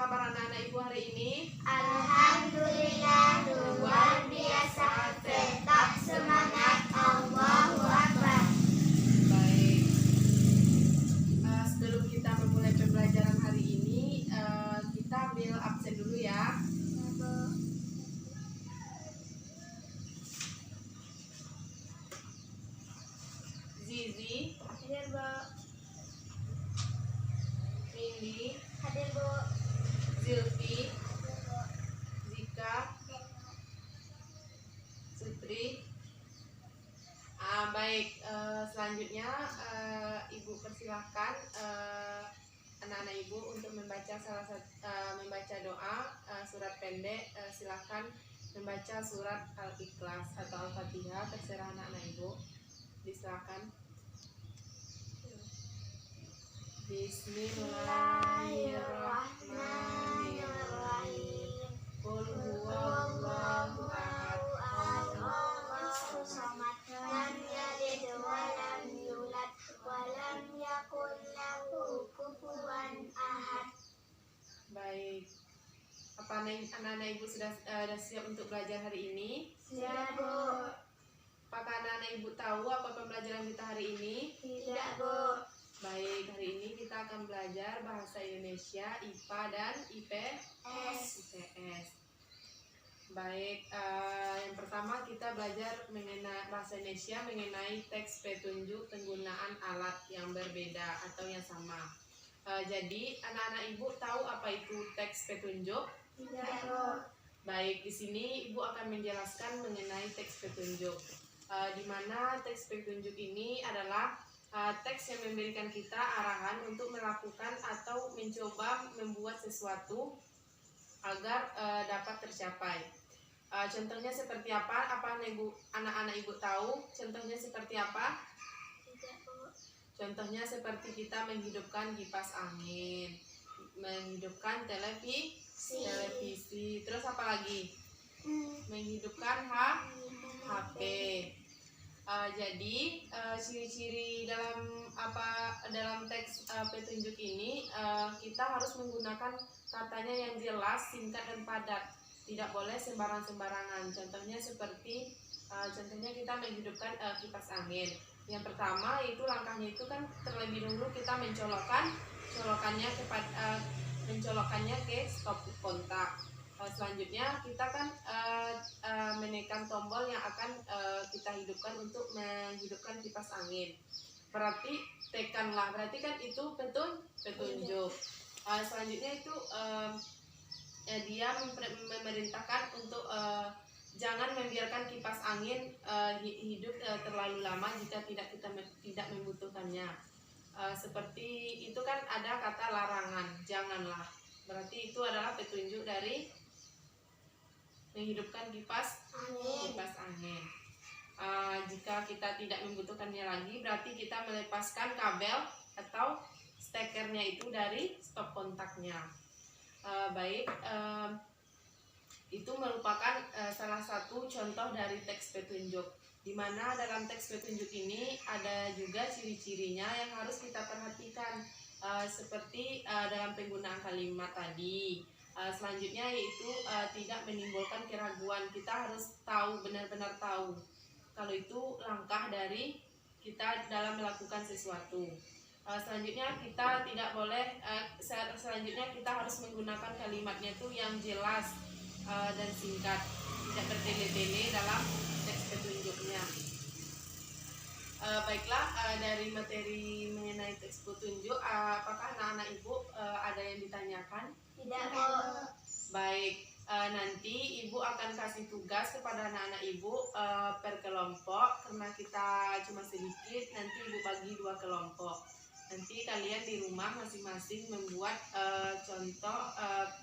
kabar anak-anak ibu hari ini? Alhamdulillah, luar biasa, tetap semangat, Allahu Akbar. Baik. Sebelum kita memulai pembelajaran hari ini, kita ambil absen dulu ya. Zizi, Hadir, Bu. Mindi, Hadir, Bu. Zilfi, Zika, Sutri. Baik, selanjutnya ibu persilahkan anak-anak ibu untuk membaca membaca doa surat pendek. Silahkan membaca surat Al-Ikhlas atau Al-Fatihah, terserah anak-anak ibu. Disilakan. Bismillahirrahmanirrahim. Qul huwallahu ahad. Allahu samad. Lam yalid wa lam yulad wa lam yakul lahu kufuwan ahad. Baik. Apa anak-anak ibu sudah siap untuk belajar hari ini? Siap, Bu. Apakah anak-anak ibu tahu apa pembelajaran kita hari ini? Tidak, Bu. Baik, hari ini kita akan belajar bahasa Indonesia, IPA dan IPS. Baik, yang pertama kita belajar mengenai bahasa Indonesia mengenai teks petunjuk penggunaan alat yang berbeda atau yang sama. Jadi anak-anak ibu tahu apa itu teks petunjuk? Tidak, Bu. Baik, di sini ibu akan menjelaskan mengenai teks petunjuk. Di mana teks petunjuk ini adalah teks yang memberikan kita arahan untuk melakukan atau mencoba membuat sesuatu agar dapat tercapai. Contohnya seperti apa? Apa anak-anak ibu tahu? Contohnya seperti apa? Tidak, Bu. Contohnya seperti kita menghidupkan kipas angin, menghidupkan televisi. Terus apa lagi? Menghidupkan HP. Jadi ciri-ciri dalam teks petunjuk ini kita harus menggunakan katanya yang jelas, singkat dan padat. Tidak boleh sembarang-sembarangan. Contohnya seperti kita menghidupkan kipas angin. Yang pertama itu langkahnya itu kan terlebih dahulu kita mencolokkannya ke stop kontak. Selanjutnya kita kan menekan tombol yang akan kita hidupkan untuk menghidupkan kipas angin. Berarti tekanlah, berarti kan itu petunjuk. Selanjutnya itu dia memerintahkan untuk jangan membiarkan kipas angin hidup terlalu lama jika tidak membutuhkannya. Seperti itu kan ada kata larangan, janganlah. Berarti itu adalah petunjuk dari menghidupkan kipas angin. Jika kita tidak membutuhkannya lagi, berarti kita melepaskan kabel atau stekernya itu dari stop kontaknya. Itu merupakan salah satu contoh dari teks petunjuk, di mana dalam teks petunjuk ini ada juga ciri-cirinya yang harus kita perhatikan, seperti dalam penggunaan kalimat tadi. Selanjutnya yaitu tidak menimbulkan keraguan. Kita harus tahu, benar-benar tahu kalau itu langkah dari kita dalam melakukan sesuatu. Selanjutnya kita tidak boleh selanjutnya kita harus menggunakan kalimatnya itu yang jelas dan singkat, tidak bertele-tele dalam teks petunjuknya. Baiklah, dari materi mengenai teks petunjuk, apakah anak-anak ibu ada yang ditanyakan? Tidak, Bu. Baik, nanti ibu akan kasih tugas kepada anak-anak ibu per kelompok. Karena kita cuma sedikit, nanti ibu bagi 2 kelompok. Nanti kalian di rumah masing-masing membuat contoh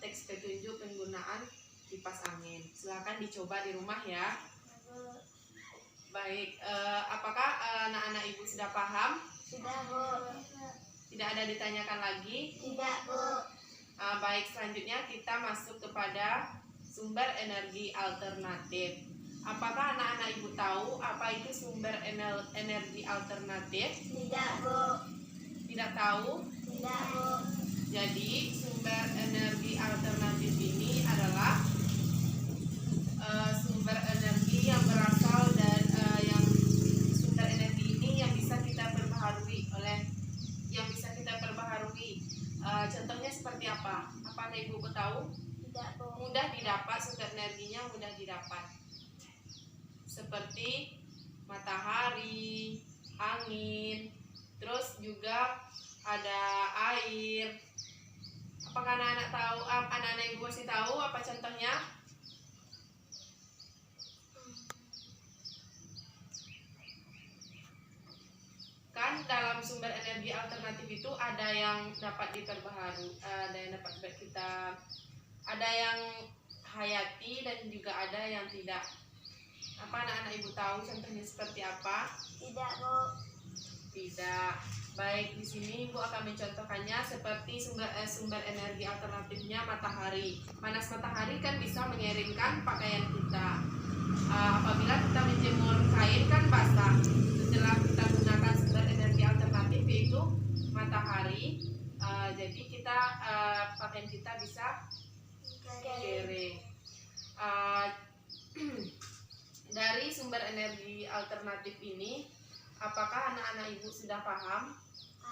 teks petunjuk penggunaan kipas angin. Silakan dicoba di rumah ya. Baik, apakah anak-anak ibu sudah paham? Sudah, Bu. Tidak ada ditanyakan lagi? Tidak, Bu. Baik, selanjutnya kita masuk kepada sumber energi alternatif. Apakah anak-anak ibu tahu apa itu sumber energi alternatif? Tidak, Bu. Tidak tahu? Tidak, Bu. Jadi sumber energi Ibu tahu? Tidak, Bu. Mudah didapat, sumber energinya mudah didapat. Seperti matahari, angin, terus juga ada air. Apakah anak-anak tahu? Anak-anak Ibu masih tahu apa contohnya? Kan dalam sumber energi alternatif itu ada yang dapat diperbaharui, ada yang dapat kita, ada yang hayati dan juga ada yang tidak. Apa anak-anak Ibu tahu contohnya seperti apa? Tidak, Bu. Tidak. Baik, di sini Ibu akan mencontohkannya seperti sumber energi alternatifnya matahari. Panas matahari kan bisa mengeringkan pakaian kita. Apabila kita menjemur kain kan basah. Setelah kita gunakan sumber energi alternatif yaitu matahari, jadi kita pakaian kita bisa kering. Dari sumber energi alternatif ini, apakah anak-anak Ibu sudah paham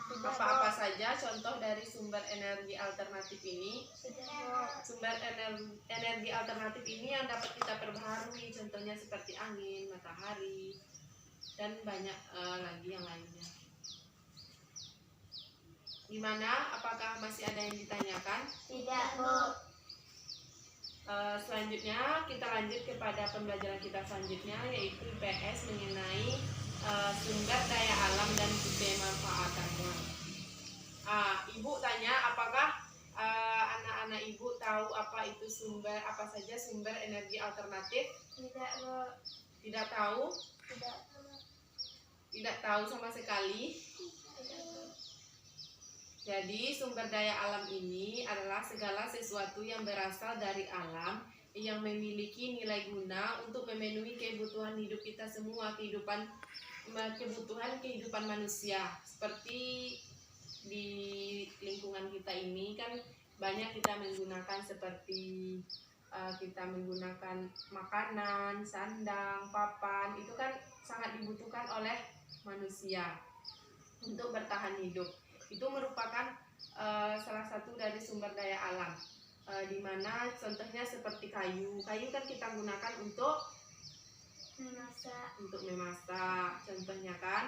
apa-apa saja contoh dari sumber energi alternatif ini? Sumber energi alternatif ini yang dapat kita perbaharui, contohnya seperti angin, matahari, dan banyak lagi yang lainnya. Gimana? Apakah masih ada yang ditanyakan? Tidak, Bu. Selanjutnya kita lanjut kepada pembelajaran kita selanjutnya, yaitu IPS mengenai sumber daya alam dan pemanfaatannya. Ibu tanya, apakah anak-anak Ibu tahu apa saja sumber energi alternatif? Tidak, Bu. Tidak tahu? Tidak, Bu. Tidak tahu sama sekali. Tidak, Bu. Jadi sumber daya alam ini adalah segala sesuatu yang berasal dari alam yang memiliki nilai guna untuk memenuhi kebutuhan hidup kita semua, kebutuhan kehidupan manusia. Seperti di lingkungan kita ini kan banyak kita menggunakan seperti kita menggunakan makanan, sandang, papan, itu kan sangat dibutuhkan oleh manusia untuk bertahan hidup. Itu merupakan salah satu dari sumber daya alam, di mana contohnya seperti kayu kan kita gunakan untuk memasak, contohnya kan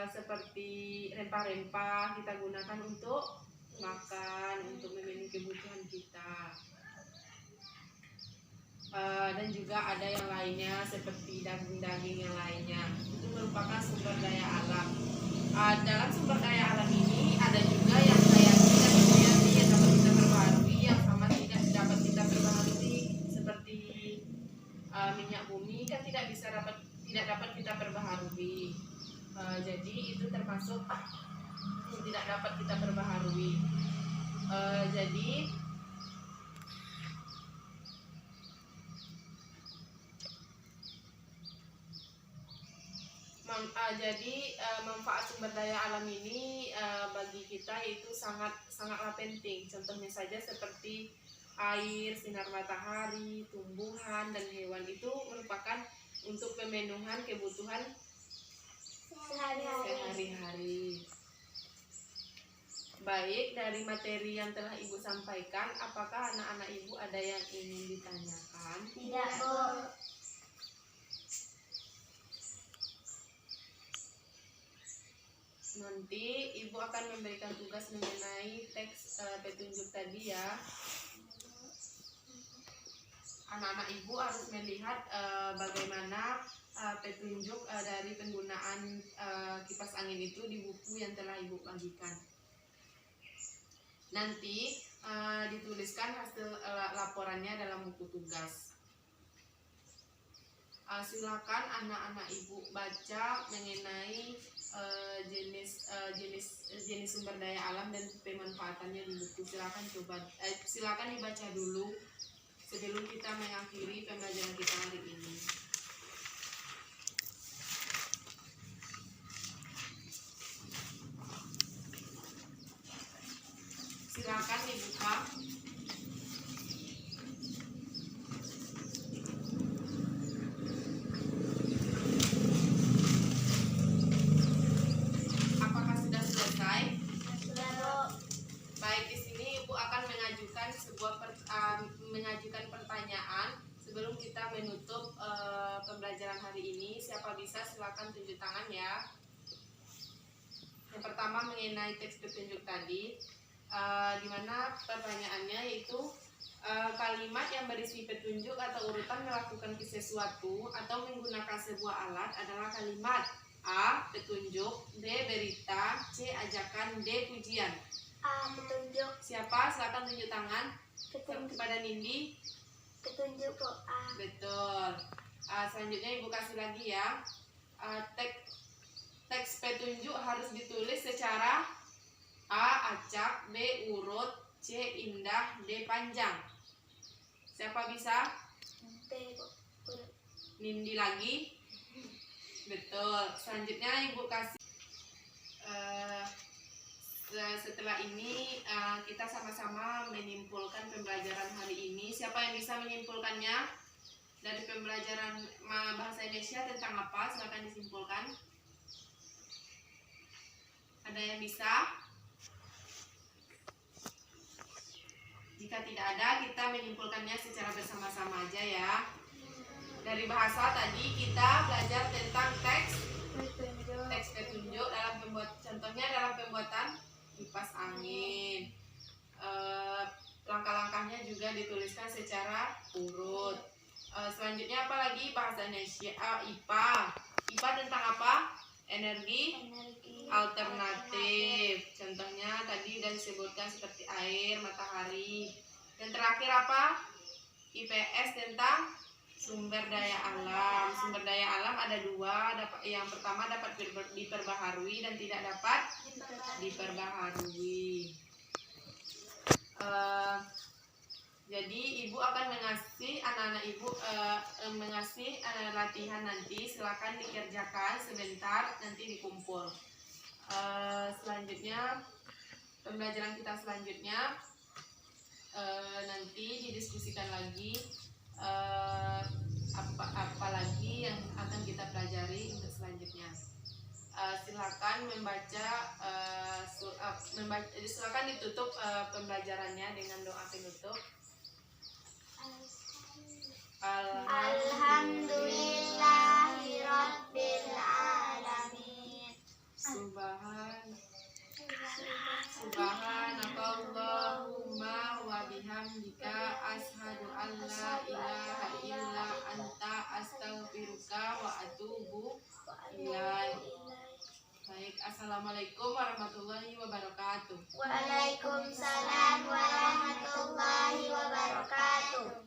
seperti rempah-rempah kita gunakan untuk makan, untuk memenuhi kebutuhan kita. Dan juga ada yang lainnya seperti daging-daging yang lainnya, itu merupakan sumber daya alam. Dalam sumber daya alam ini ada juga yang hayati dan hayati yang dapat kita perbaharui, yang sama tidak dapat kita perbaharui, seperti minyak bumi kan tidak dapat kita perbaharui. Jadi itu termasuk yang tidak dapat kita perbaharui. Jadi manfaat sumber daya alam ini bagi kita itu sangatlah penting. Contohnya saja seperti air, sinar matahari, tumbuhan dan hewan itu merupakan untuk pemenuhan kebutuhan sehari-hari. Baik, dari materi yang telah Ibu sampaikan, apakah anak-anak Ibu ada yang ingin ditanyakan? Tidak, Bu. Nanti Ibu akan memberikan tugas mengenai teks petunjuk tadi ya. Anak-anak Ibu harus melihat bagaimana petunjuk dari penggunaan kipas angin itu di buku yang telah Ibu bagikan. Nanti dituliskan hasil laporannya dalam buku tugas. Silakan anak-anak Ibu baca mengenai jenis sumber daya alam dan pemanfaatannya di buku. Silakan dibaca dulu sebelum kita mengakhiri pembelajaran kita hari ini. Silakan dibuka. Apakah sudah selesai? Sudah, Bu. Baik, di sini Ibu akan mengajukan sebuah pertanyaan mengajukan pertanyaan sebelum kita menutup pembelajaran hari ini. Siapa bisa silakan tunjuk tangan ya. Yang pertama mengenai teks petunjuk tadi, di mana pertanyaannya yaitu kalimat yang berisi petunjuk atau urutan melakukan sesuatu atau menggunakan sebuah alat adalah kalimat A. Petunjuk, B. Berita, C. Ajakan, D. Pujian. A. Petunjuk. Siapa? Silakan tunjuk tangan. Petunjuk. Kepada Nindi. Petunjuk kok A. Betul. Selanjutnya Ibu kasih lagi ya. Teks petunjuk harus ditulis secara A. Acak, B. Urut, C. Indah, D. Panjang. Siapa bisa? B. Urut. Nindi lagi. Betul. Selanjutnya Ibu kasih setelah ini kita sama-sama menyimpulkan pembelajaran hari ini. Siapa yang bisa menyimpulkannya? Dari pembelajaran bahasa Indonesia tentang apa? Silakan disimpulkan. Ada yang bisa? Jika tidak ada, kita menyimpulkannya secara bersama-sama aja ya. Dari bahasa tadi kita belajar tentang teks petunjuk dalam contohnya dalam pembuatan kipas angin. Langkah-langkahnya juga dituliskan secara urut. Selanjutnya apa lagi? Bahasa Indonesia, IPA. IPA tentang apa? Energi alternatif. Contohnya tadi sudah disebutkan seperti air, matahari. Yang terakhir apa? IPS tentang sumber daya alam. Sumber daya alam ada dua. Yang pertama dapat diperbaharui dan tidak dapat diperbaharui. Jadi Ibu akan mengasih anak-anak Ibu mengasih latihan nanti. Silakan dikerjakan sebentar, nanti dikumpul. Selanjutnya pembelajaran kita selanjutnya nanti didiskusikan lagi apa lagi yang akan kita pelajari untuk selanjutnya. Silakan silakan ditutup pembelajarannya dengan doa penutup. Alhamdulillahirabbil alamin. Subhanakallahumma wa bihamdika asyhadu an la ilaha illa anta astaghfiruka wa atubu ilaik. Baik, assalamualaikum warahmatullahi wabarakatuh. Waalaikumsalam warahmatullahi wabarakatuh.